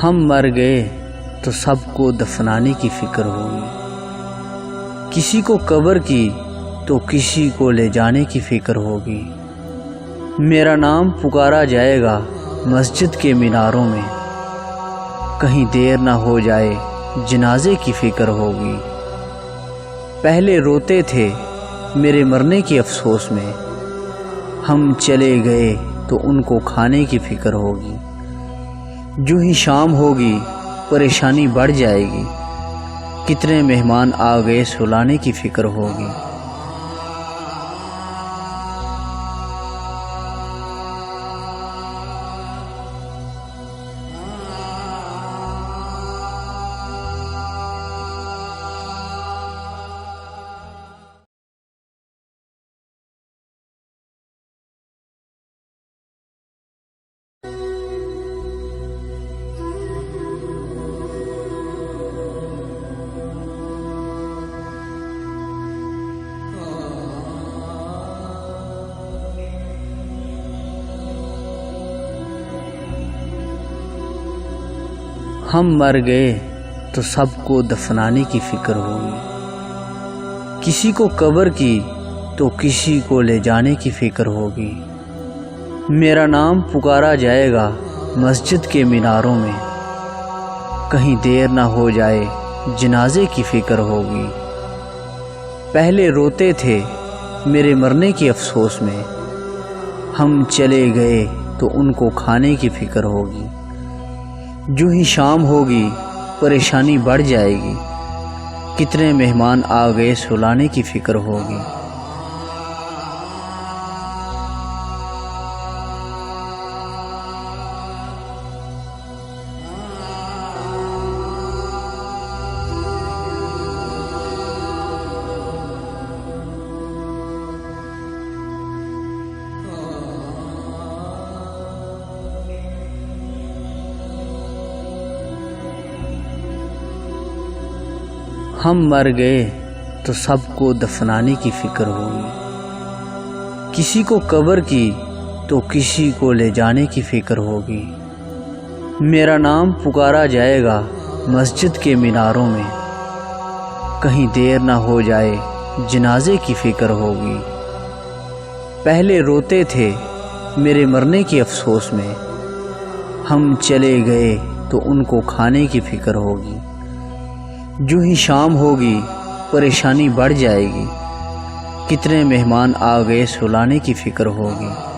ہم مر گئے تو سب کو دفنانے کی فکر ہوگی، کسی کو قبر کی تو کسی کو لے جانے کی فکر ہوگی۔ میرا نام پکارا جائے گا مسجد کے میناروں میں، کہیں دیر نہ ہو جائے جنازے کی فکر ہوگی۔ پہلے روتے تھے میرے مرنے کے افسوس میں، ہم چلے گئے تو ان کو کھانے کی فکر ہوگی۔ جو ہی شام ہوگی پریشانی بڑھ جائے گی، کتنے مہمان آ گئے سلانے کی فکر ہوگی۔ ہم مر گئے تو سب کو دفنانے کی فکر ہوگی، کسی کو قبر کی تو کسی کو لے جانے کی فکر ہوگی۔ میرا نام پکارا جائے گا مسجد کے میناروں میں، کہیں دیر نہ ہو جائے جنازے کی فکر ہوگی۔ پہلے روتے تھے میرے مرنے کے افسوس میں، ہم چلے گئے تو ان کو کھانے کی فکر ہوگی۔ جو ہی شام ہوگی پریشانی بڑھ جائے گی، کتنے مہمان آ گئے سلانے کی فکر ہوگی۔ ہم مر گئے تو سب کو دفنانے کی فکر ہوگی، کسی کو قبر کی تو کسی کو لے جانے کی فکر ہوگی۔ میرا نام پکارا جائے گا مسجد کے میناروں میں، کہیں دیر نہ ہو جائے جنازے کی فکر ہوگی۔ پہلے روتے تھے میرے مرنے کے افسوس میں، ہم چلے گئے تو ان کو کھانے کی فکر ہوگی۔ جو ہی شام ہوگی پریشانی بڑھ جائے گی، کتنے مہمان آ گئے سلانے کی فکر ہوگی۔